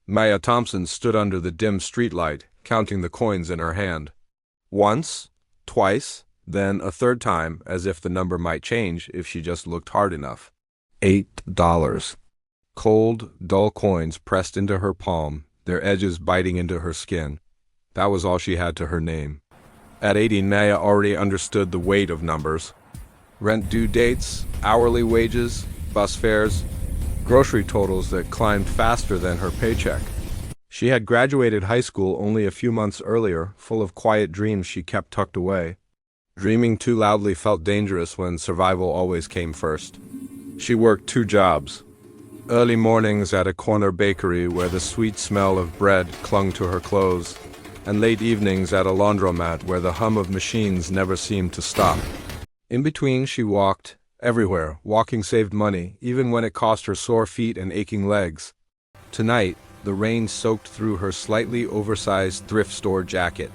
Maya Thompson stood under the dim streetlight, counting the coins in her hand. Once, twice, then a third time, as if the number might change if she just looked hard enough. $8. Cold, dull coins pressed into her palm, their edges biting into her skin. That was all she had to her name. At 80, Maya already understood the weight of numbers. Rent due dates, hourly wages, bus fares, grocery totals that climbed faster than her paycheck. She had graduated high school only a few months earlier, full of quiet dreams she kept tucked away. Dreaming too loudly felt dangerous when survival always came first. She worked 2 jobs. Early mornings at a corner bakery where the sweet smell of bread clung to her clothes, and late evenings at a laundromat where the hum of machines never seemed to stop. In between, she walked. Everywhere, walking saved money, even when it cost her sore feet and aching legs. Tonight, the rain soaked through her slightly oversized thrift store jacket,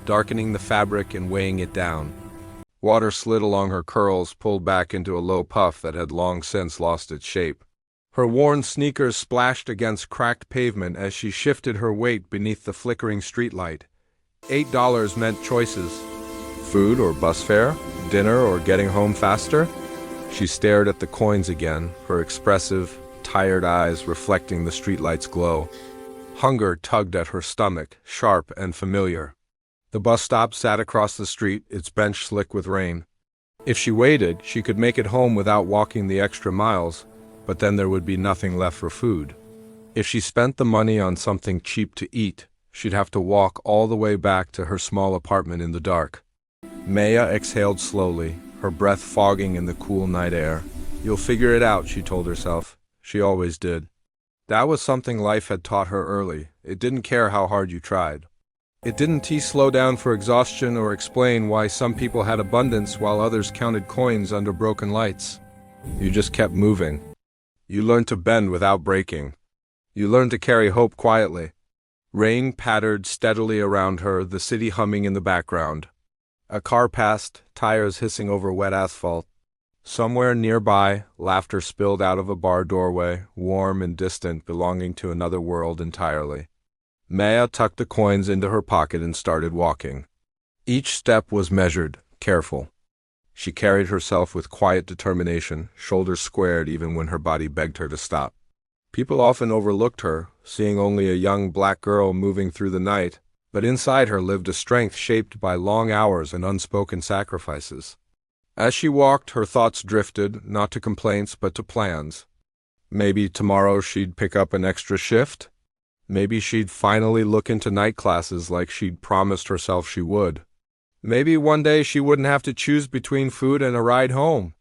darkening the fabric and weighing it down. Water slid along her curls, pulled back into a low puff that had long since lost its shape. Her worn sneakers splashed against cracked pavement as she shifted her weight beneath the flickering streetlight. $8 meant choices. Food or bus fare? Dinner or getting home faster? She stared at the coins again, her expressive, tired eyes reflecting the streetlight's glow. Hunger tugged at her stomach, sharp and familiar. The bus stop sat across the street, its bench slick with rain. If she waited, she could make it home without walking the extra miles, but then there would be nothing left for food. If she spent the money on something cheap to eat, she'd have to walk all the way back to her small apartment in the dark. Maya exhaled slowly, her breath fogging in the cool night air. You'll figure it out, she told herself. She always did. That was something life had taught her early. It didn't care how hard you tried. It didn't slow down for exhaustion or explain why some people had abundance while others counted coins under broken lights. You just kept moving. You learned to bend without breaking. You learned to carry hope quietly. Rain pattered steadily around her, the city humming in the background. A car passed, tires hissing over wet asphalt. Somewhere nearby, laughter spilled out of a bar doorway, warm and distant, belonging to another world entirely. Maya tucked the coins into her pocket and started walking. Each step was measured, careful. She carried herself with quiet determination, shoulders squared even when her body begged her to stop. People often overlooked her, seeing only a young black girl moving through the night, but inside her lived a strength shaped by long hours and unspoken sacrifices. As she walked, her thoughts drifted, not to complaints but to plans. Maybe tomorrow she'd pick up an extra shift? Maybe she'd finally look into night classes like she'd promised herself she would. Maybe one day she wouldn't have to choose between food and a ride home.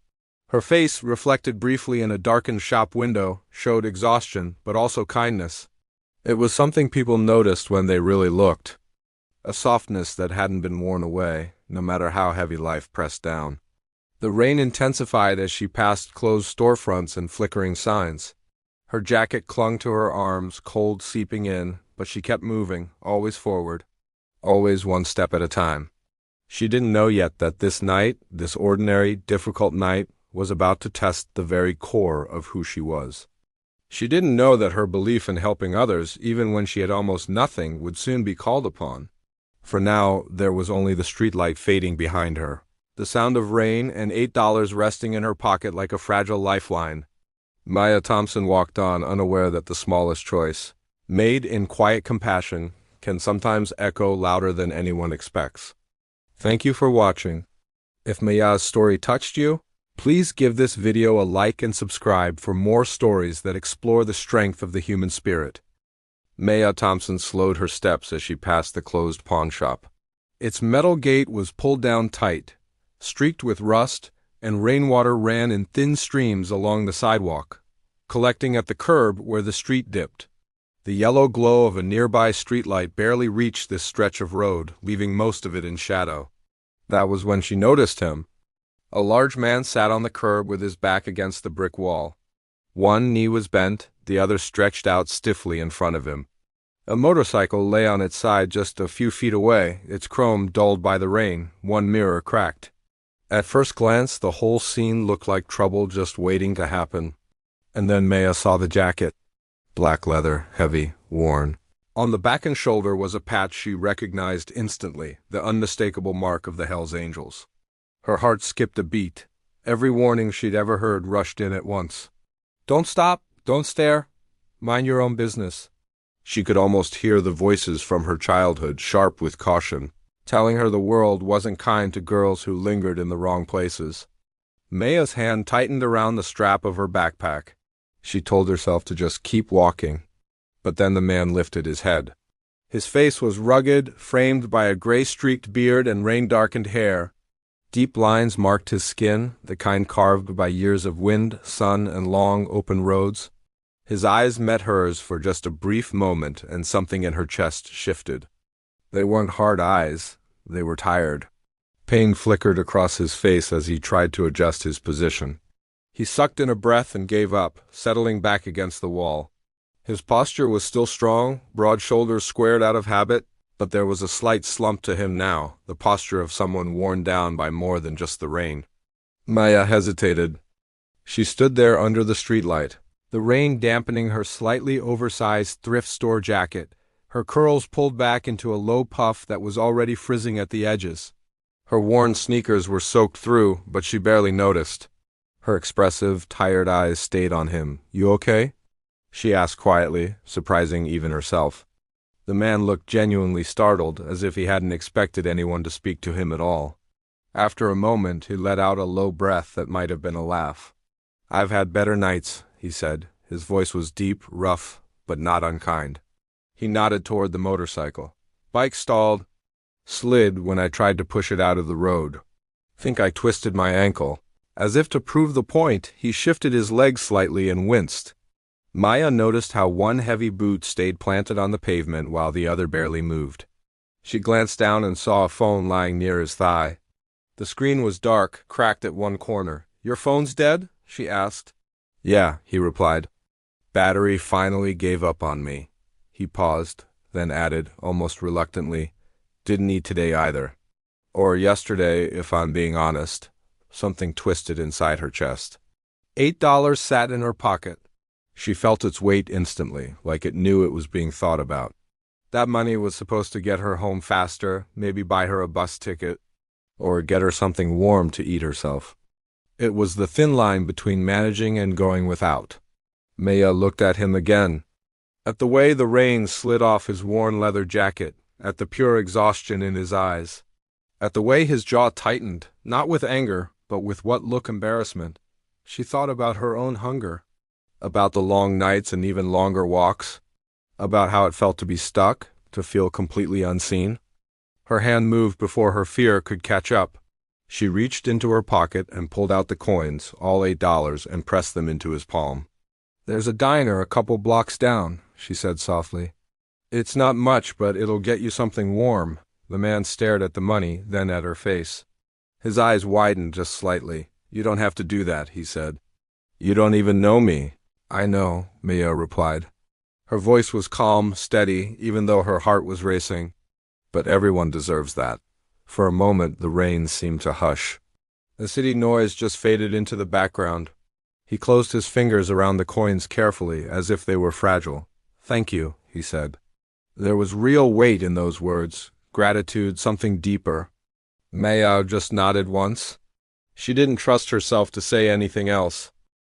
Her face, reflected briefly in a darkened shop window, showed exhaustion, but also kindness. It was something people noticed when they really looked. A softness that hadn't been worn away, no matter how heavy life pressed down. The rain intensified as she passed closed storefronts and flickering signs. Her jacket clung to her arms, cold seeping in, but she kept moving, always forward, always one step at a time. She didn't know yet that this night, this ordinary, difficult night, was about to test the very core of who she was. She didn't know that her belief in helping others, even when she had almost nothing, would soon be called upon. For now, there was only the streetlight fading behind her, the sound of rain and $8 resting in her pocket like a fragile lifeline. Maya Thompson walked on, unaware that the smallest choice, made in quiet compassion, can sometimes echo louder than anyone expects. Thank you for watching. If Maya's story touched you, please give this video a like and subscribe for more stories that explore the strength of the human spirit. Maya Thompson slowed her steps as she passed the closed pawn shop. Its metal gate was pulled down tight, streaked with rust, and rainwater ran in thin streams along the sidewalk, collecting at the curb where the street dipped. The yellow glow of a nearby streetlight barely reached this stretch of road, leaving most of it in shadow. That was when she noticed him. A large man sat on the curb with his back against the brick wall. One knee was bent, the other stretched out stiffly in front of him. A motorcycle lay on its side just a few feet away, its chrome dulled by the rain, one mirror cracked. At first glance, the whole scene looked like trouble just waiting to happen. And then Maya saw the jacket. Black leather, heavy, worn. On the back and shoulder was a patch she recognized instantly, the unmistakable mark of the Hells Angels. Her heart skipped a beat. Every warning she'd ever heard rushed in at once. Don't stop, don't stare, mind your own business. She could almost hear the voices from her childhood, sharp with caution, telling her the world wasn't kind to girls who lingered in the wrong places. Maya's hand tightened around the strap of her backpack. She told herself to just keep walking. But then the man lifted his head. His face was rugged, framed by a gray-streaked beard and rain-darkened hair. Deep lines marked his skin, the kind carved by years of wind, sun, and long, open roads. His eyes met hers for just a brief moment, and something in her chest shifted. They weren't hard eyes. They were tired. Pain flickered across his face as he tried to adjust his position. He sucked in a breath and gave up, settling back against the wall. His posture was still strong, broad shoulders squared out of habit, but there was a slight slump to him now, the posture of someone worn down by more than just the rain. Maya hesitated. She stood there under the streetlight, the rain dampening her slightly oversized thrift store jacket, her curls pulled back into a low puff that was already frizzing at the edges. Her worn sneakers were soaked through, but she barely noticed. Her expressive, tired eyes stayed on him. "You okay?" she asked quietly, surprising even herself. The man looked genuinely startled, as if he hadn't expected anyone to speak to him at all. After a moment, he let out a low breath that might have been a laugh. "I've had better nights," he said. His voice was deep, rough, but not unkind. He nodded toward the motorcycle. "Bike stalled. Slid when I tried to push it out of the road. Think I twisted my ankle." As if to prove the point, he shifted his leg slightly and winced. Maya noticed how one heavy boot stayed planted on the pavement while the other barely moved. She glanced down and saw a phone lying near his thigh. The screen was dark, cracked at one corner. "Your phone's dead?" she asked. "Yeah," he replied. "Battery finally gave up on me." He paused, then added, almost reluctantly, "Didn't need today either. Or yesterday, if I'm being honest." Something twisted inside her chest. $8 sat in her pocket. She felt its weight instantly, like it knew it was being thought about. That money was supposed to get her home faster, maybe buy her a bus ticket, or get her something warm to eat herself. It was the thin line between managing and going without. Maya looked at him again, at the way the rain slid off his worn leather jacket, at the pure exhaustion in his eyes, at the way his jaw tightened, not with anger, but with what looked embarrassment. She thought about her own hunger, about the long nights and even longer walks, about how it felt to be stuck, to feel completely unseen. Her hand moved before her fear could catch up. She reached into her pocket and pulled out the coins, all $8, and pressed them into his palm. "There's a diner a couple blocks down," she said softly. "It's not much, but it'll get you something warm." The man stared at the money, then at her face. His eyes widened just slightly. "You don't have to do that," he said. "You don't even know me." "I know," Maya replied. Her voice was calm, steady, even though her heart was racing. "But everyone deserves that." For a moment, the rain seemed to hush. The city noise just faded into the background. He closed his fingers around the coins carefully, as if they were fragile. "Thank you," he said. There was real weight in those words, gratitude, something deeper. Maya just nodded once. She didn't trust herself to say anything else.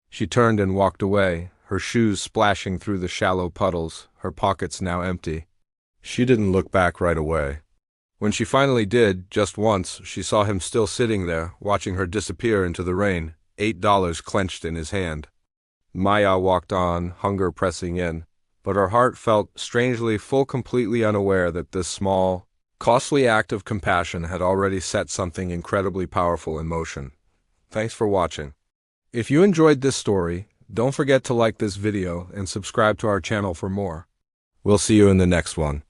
She turned and walked away, her shoes splashing through the shallow puddles, her pockets now empty. She didn't look back right away. When she finally did, just once, she saw him still sitting there, watching her disappear into the rain, $8 clenched in his hand. Maya walked on, hunger pressing in, but her heart felt strangely full, completely unaware that this small, costly act of compassion had already set something incredibly powerful in motion. Thanks for watching. If you enjoyed this story, don't forget to like this video and subscribe to our channel for more. We'll see you in the next one.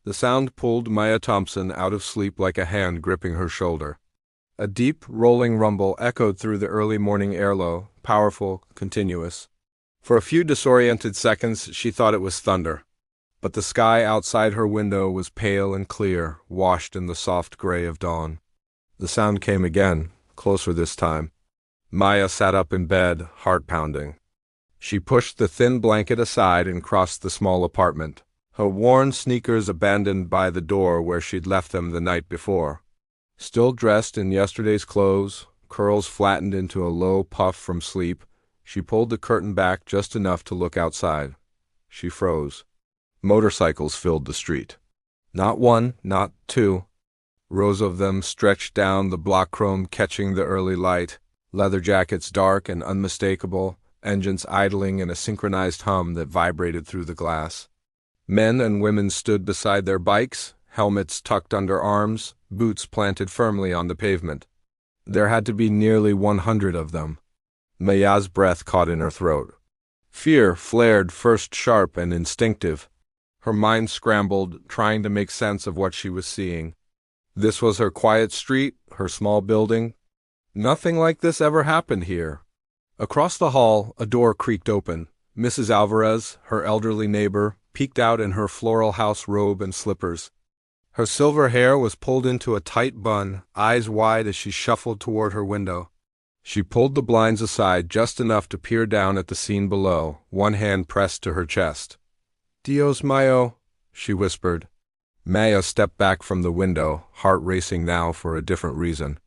The sound pulled Maya Thompson out of sleep like a hand gripping her shoulder. A deep, rolling rumble echoed through the early morning airlow, powerful, continuous. For a few disoriented seconds, she thought it was thunder. But the sky outside her window was pale and clear, washed in the soft gray of dawn. The sound came again, closer this time. Maya sat up in bed, heart pounding. She pushed the thin blanket aside and crossed the small apartment, her worn sneakers abandoned by the door where she'd left them the night before. Still dressed in yesterday's clothes, curls flattened into a low puff from sleep, she pulled the curtain back just enough to look outside. She froze. Motorcycles filled the street. Not one, not two. Rows of them stretched down the block chrome, catching the early light, leather jackets dark and unmistakable, engines idling in a synchronized hum that vibrated through the glass. Men and women stood beside their bikes, helmets tucked under arms, boots planted firmly on the pavement. There had to be nearly 100 of them. Maya's breath caught in her throat. Fear flared, first sharp and instinctive. Her mind scrambled, trying to make sense of what she was seeing. This was her quiet street, her small building. Nothing like this ever happened here. Across the hall, a door creaked open. Mrs. Alvarez, her elderly neighbor, peeked out in her floral house robe and slippers. Her silver hair was pulled into a tight bun, eyes wide as she shuffled toward her window. She pulled the blinds aside just enough to peer down at the scene below, one hand pressed to her chest. "Dios mío," she whispered. Maya stepped back from the window, heart racing now for a different reason.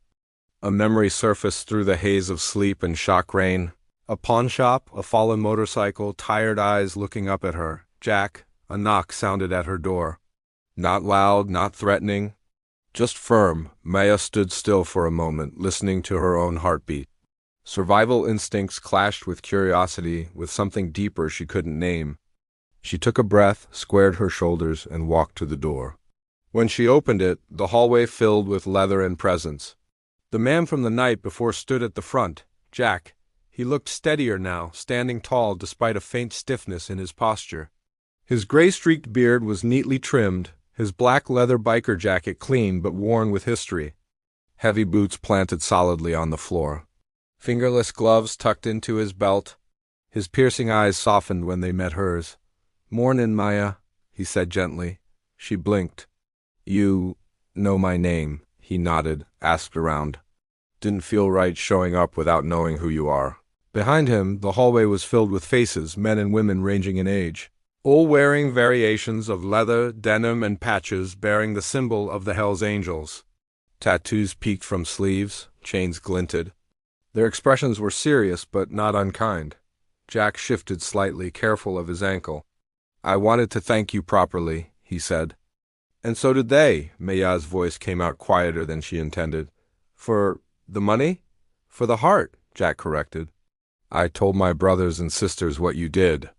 A memory surfaced through the haze of sleep and shock rain. A pawn shop, a fallen motorcycle, tired eyes looking up at her. Jack. A knock sounded at her door. Not loud, not threatening, just firm. Maya stood still for a moment, listening to her own heartbeat. Survival instincts clashed with curiosity, with something deeper she couldn't name. She took a breath, squared her shoulders, and walked to the door. When she opened it, the hallway filled with leather and presence. The man from the night before stood at the front, Jack. He looked steadier now, standing tall despite a faint stiffness in his posture. His gray-streaked beard was neatly trimmed, his black leather biker jacket clean but worn with history. Heavy boots planted solidly on the floor. Fingerless gloves tucked into his belt. His piercing eyes softened when they met hers. "Mornin', Maya," he said gently. She blinked. "You know my name," he nodded, asked around. "Didn't feel right showing up without knowing who you are." Behind him, the hallway was filled with faces, men and women ranging in age, all wearing variations of leather, denim, and patches bearing the symbol of the Hells Angels. Tattoos peeked from sleeves, chains glinted. Their expressions were serious but not unkind. Jack shifted slightly, careful of his ankle. "I wanted to thank you properly," he said. "And so did they." Maya's voice came out quieter than she intended. "For the money?" "For the heart," Jack corrected. "I told my brothers and sisters what you did.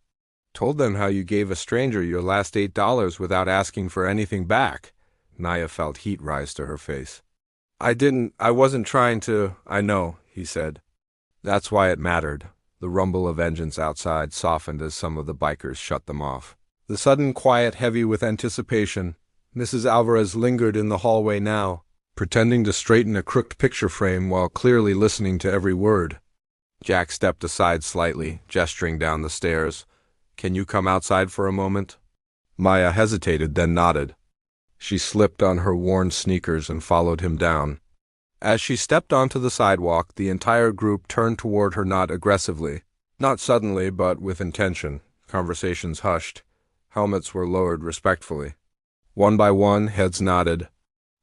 Told them how you gave a stranger your last $8 without asking for anything back." Naya felt heat rise to her face. I wasn't trying to." "I know," he said. "That's why it mattered." The rumble of engines outside softened as some of the bikers shut them off. The sudden quiet heavy with anticipation. Mrs. Alvarez lingered in the hallway now, pretending to straighten a crooked picture frame while clearly listening to every word. Jack stepped aside slightly, gesturing down the stairs. "Can you come outside for a moment?" Maya hesitated, then nodded. She slipped on her worn sneakers and followed him down. As she stepped onto the sidewalk, the entire group turned toward her, not aggressively. Not suddenly, but with intention. Conversations hushed. Helmets were lowered respectfully. One by one, heads nodded.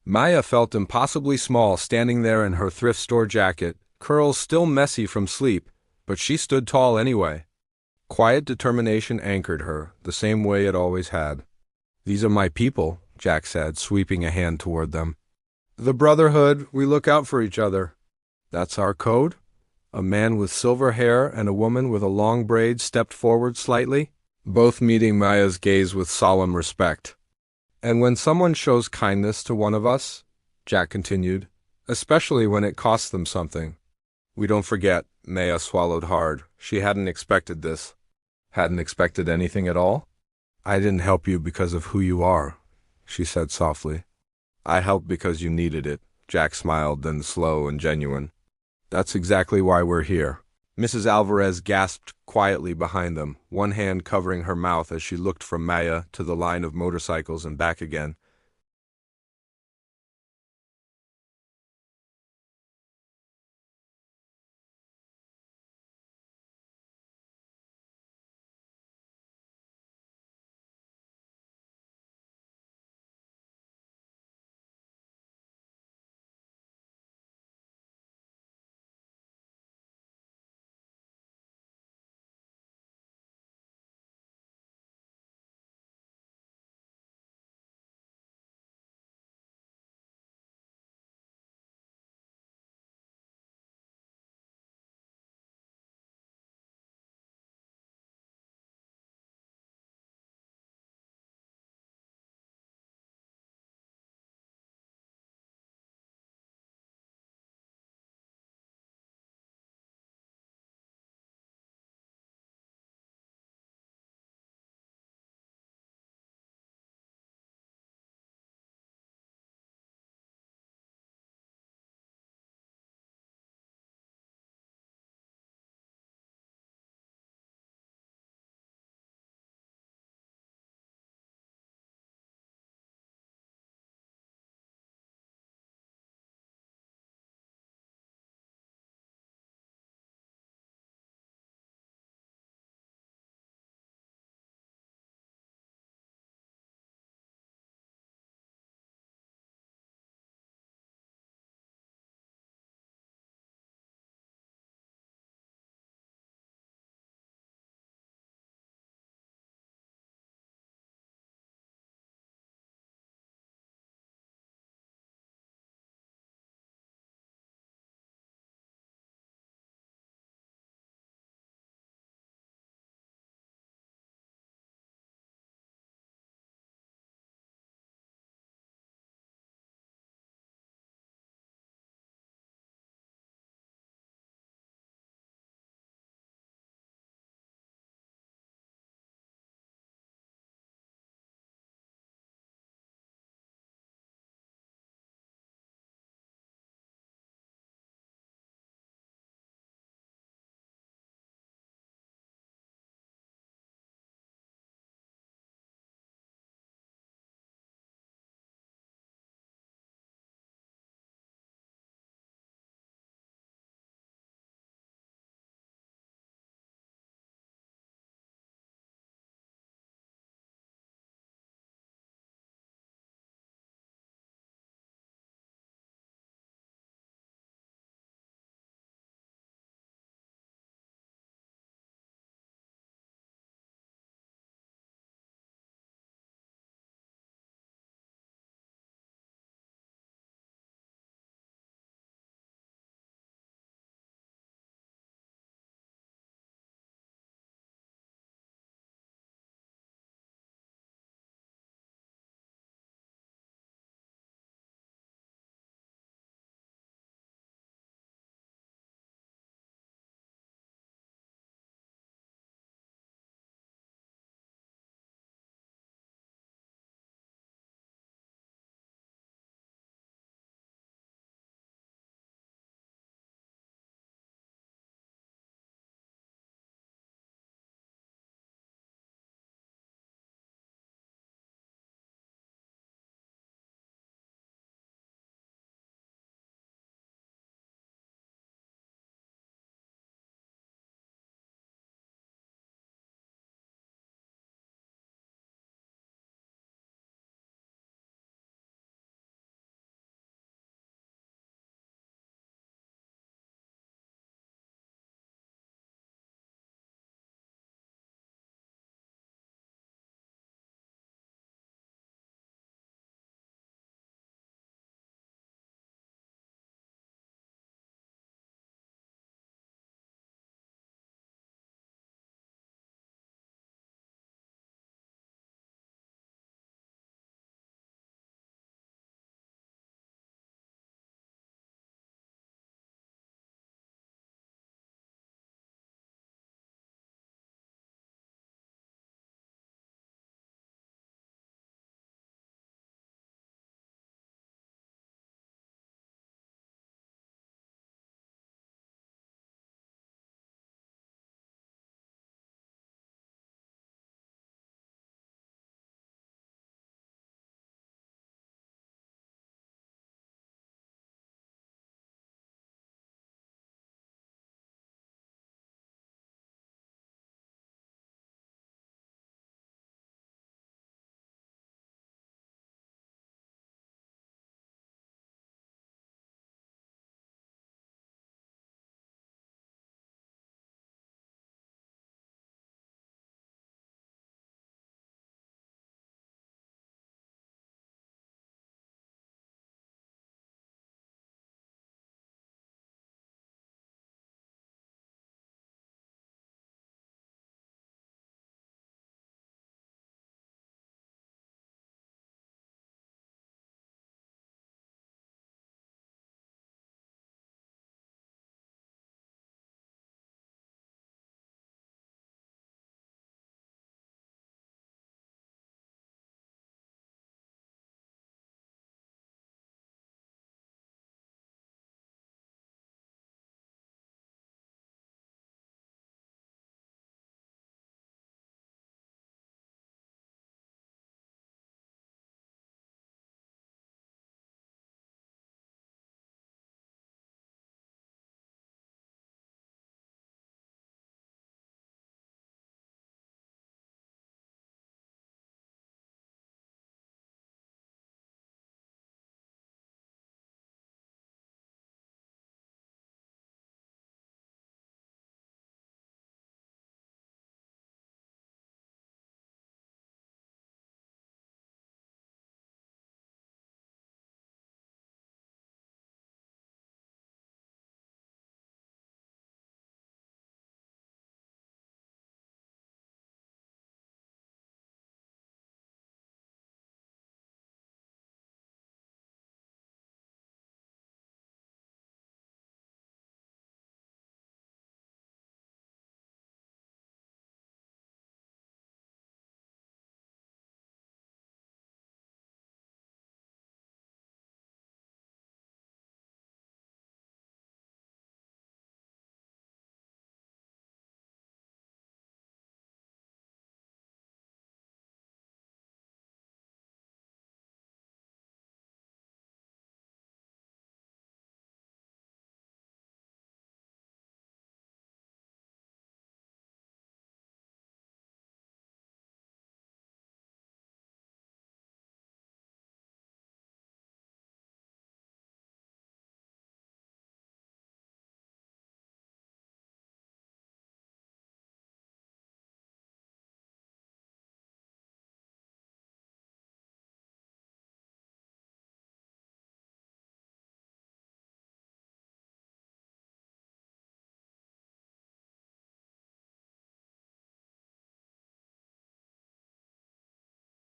Maya felt impossibly small standing there in her thrift store jacket, curls still messy from sleep, but she stood tall anyway. Quiet determination anchored her, the same way it always had. "These are my people," Jack said, sweeping a hand toward them. "The brotherhood, we look out for each other." "That's our code?" A man with silver hair and a woman with a long braid stepped forward slightly, both meeting Maya's gaze with solemn respect. "And when someone shows kindness to one of us," Jack continued, "especially when it costs them something, we don't forget." Maya swallowed hard. She hadn't expected this. Hadn't expected anything at all? "I didn't help you because of who you are," she said softly. I helped because you needed it. Jack smiled, then slow and genuine. That's exactly why we're here. Mrs. Alvarez gasped quietly behind them, one hand covering her mouth as she looked from Maya to the line of motorcycles and back again.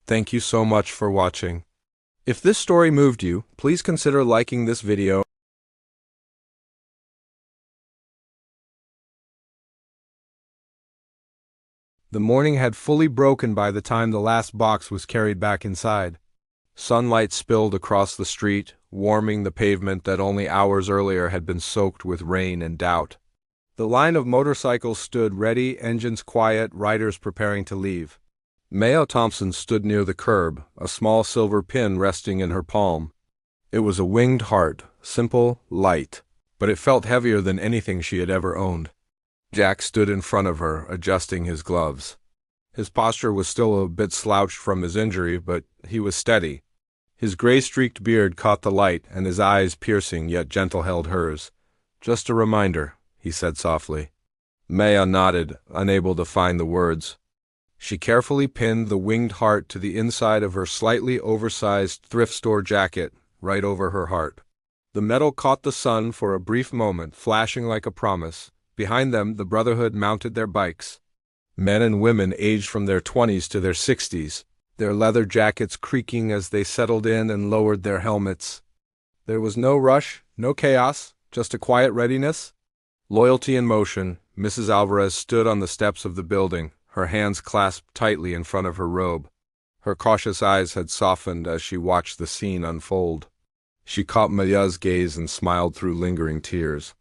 Thank you so much for watching. If this story moved you, please consider liking this video. The morning had fully broken by the time the last box was carried back inside. Sunlight spilled across the street, warming the pavement that only hours earlier had been soaked with rain and doubt. The line of motorcycles stood ready, engines quiet, riders preparing to leave. Maya Thompson stood near the curb, a small silver pin resting in her palm. It was a winged heart, simple, light, but it felt heavier than anything she had ever owned. Jack stood in front of her, adjusting his gloves. His posture was still a bit slouched from his injury, but he was steady. His gray-streaked beard caught the light, and his eyes, piercing yet gentle, held hers. "Just a reminder," he said softly. Maya nodded, unable to find the words. She carefully pinned the winged heart to the inside of her slightly oversized thrift store jacket, right over her heart. The metal caught the sun for a brief moment, flashing like a promise. Behind them, the Brotherhood mounted their bikes. Men and women aged from their 20s to their 60s, their leather jackets creaking as they settled in and lowered their helmets. There was no rush, no chaos, just a quiet readiness. Loyalty in motion, Mrs. Alvarez stood on the steps of the building, her hands clasped tightly in front of her robe. Her cautious eyes had softened as she watched the scene unfold. She caught Maya's gaze and smiled through lingering tears.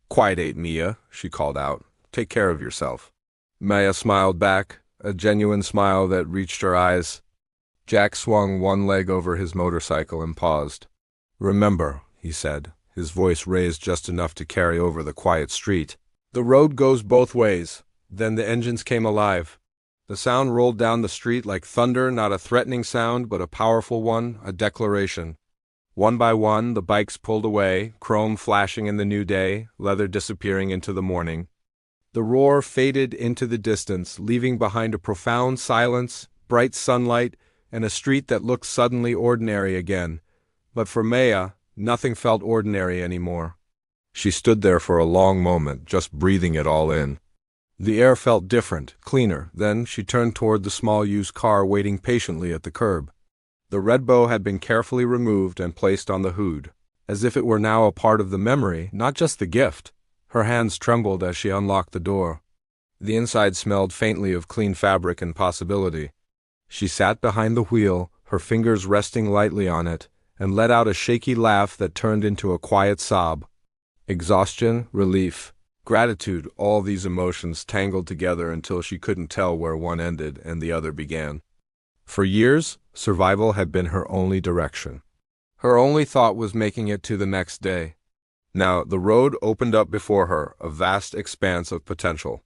"Quiet, Mia," she called out. "Take care of yourself." Maya smiled back, a genuine smile that reached her eyes. Jack swung one leg over his motorcycle and paused. "Remember," he said, his voice raised just enough to carry over the quiet street, "the road goes both ways." Then the engines came alive. The sound rolled down the street like thunder, not a threatening sound, but a powerful one, a declaration. One by one, the bikes pulled away, chrome flashing in the new day, leather disappearing into the morning. The roar faded into the distance, leaving behind a profound silence, bright sunlight, and a street that looked suddenly ordinary again. But for Maya, nothing felt ordinary anymore. She stood there for a long moment, just breathing it all in. The air felt different, cleaner. Then she turned toward the small used car waiting patiently at the curb. The red bow had been carefully removed and placed on the hood, as if it were now a part of the memory, not just the gift. Her hands trembled as she unlocked the door. The inside smelled faintly of clean fabric and possibility. She sat behind the wheel, her fingers resting lightly on it, and let out a shaky laugh that turned into a quiet sob. Exhaustion, relief, gratitude, all these emotions tangled together until she couldn't tell where one ended and the other began. For years, survival had been her only direction. Her only thought was making it to the next day. Now the road opened up before her, a vast expanse of potential.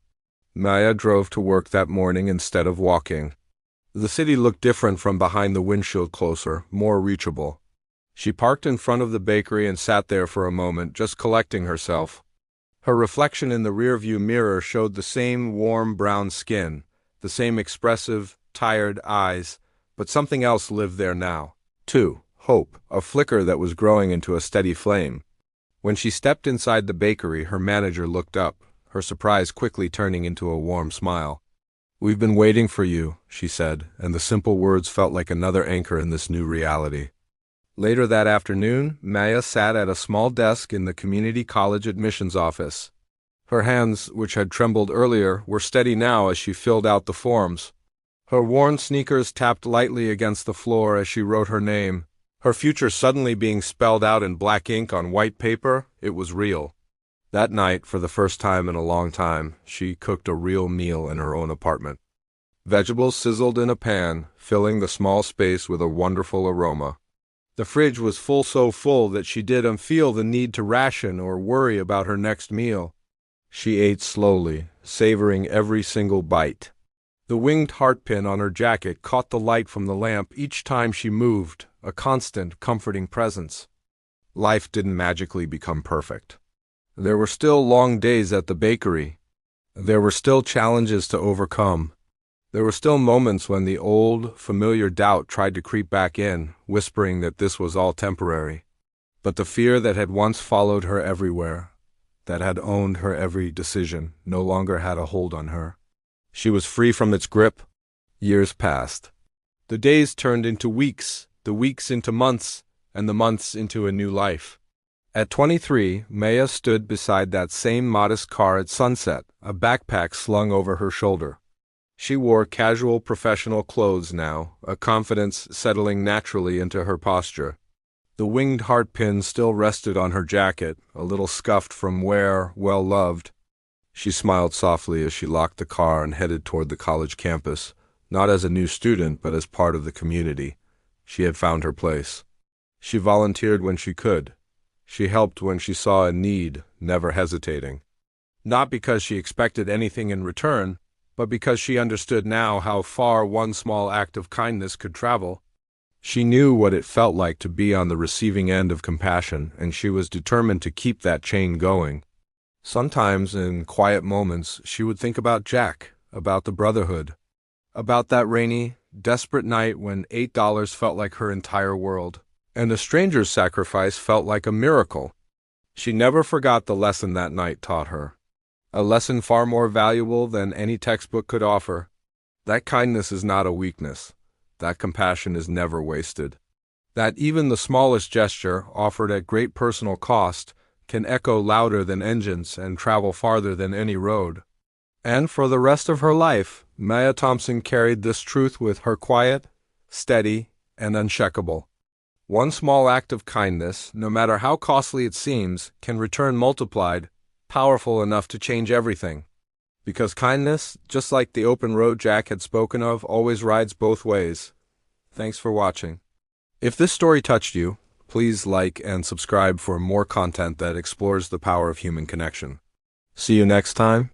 Maya drove to work that morning instead of walking. The city looked different from behind the windshield, closer, more reachable. She parked in front of the bakery and sat there for a moment, just collecting herself. Her reflection in the rearview mirror showed the same warm brown skin, the same expressive, tired eyes, but something else lived there now, too, hope, a flicker that was growing into a steady flame. When she stepped inside the bakery, her manager looked up, her surprise quickly turning into a warm smile. "We've been waiting for you," she said, and the simple words felt like another anchor in this new reality. Later that afternoon, Maya sat at a small desk in the community college admissions office. Her hands, which had trembled earlier, were steady now as she filled out the forms. Her worn sneakers tapped lightly against the floor as she wrote her name. Her future suddenly being spelled out in black ink on white paper, it was real. That night, for the first time in a long time, she cooked a real meal in her own apartment. Vegetables sizzled in a pan, filling the small space with a wonderful aroma. The fridge was full, so full that she didn't feel the need to ration or worry about her next meal. She ate slowly, savoring every single bite. The winged heart pin on her jacket caught the light from the lamp each time she moved, a constant, comforting presence. Life didn't magically become perfect. There were still long days at the bakery. There were still challenges to overcome. There were still moments when the old, familiar doubt tried to creep back in, whispering that this was all temporary. But the fear that had once followed her everywhere, that had owned her every decision, no longer had a hold on her. She was free from its grip. Years passed. The days turned into weeks, the weeks into months, and the months into a new life. At 23, Maya stood beside that same modest car at sunset, a backpack slung over her shoulder. She wore casual professional clothes now, a confidence settling naturally into her posture. The winged heart pin still rested on her jacket, a little scuffed from wear, well loved. She smiled softly as she locked the car and headed toward the college campus, not as a new student but as part of the community. She had found her place. She volunteered when she could. She helped when she saw a need, never hesitating. Not because she expected anything in return, but because she understood now how far one small act of kindness could travel. She knew what it felt like to be on the receiving end of compassion, and she was determined to keep that chain going. Sometimes, in quiet moments, she would think about Jack, about the brotherhood, about that rainy, desperate night when $8 felt like her entire world, and a stranger's sacrifice felt like a miracle. She never forgot the lesson that night taught her. A lesson far more valuable than any textbook could offer. That kindness is not a weakness. That compassion is never wasted. That even the smallest gesture, offered at great personal cost, can echo louder than engines and travel farther than any road. And for the rest of her life, Maya Thompson carried this truth with her, quiet, steady, and unshakable. One small act of kindness, no matter how costly it seems, can return multiplied, powerful enough to change everything. Because kindness, just like the open road Jack had spoken of, always rides both ways. Thanks for watching. If this story touched you, please like and subscribe for more content that explores the power of human connection. See you next time.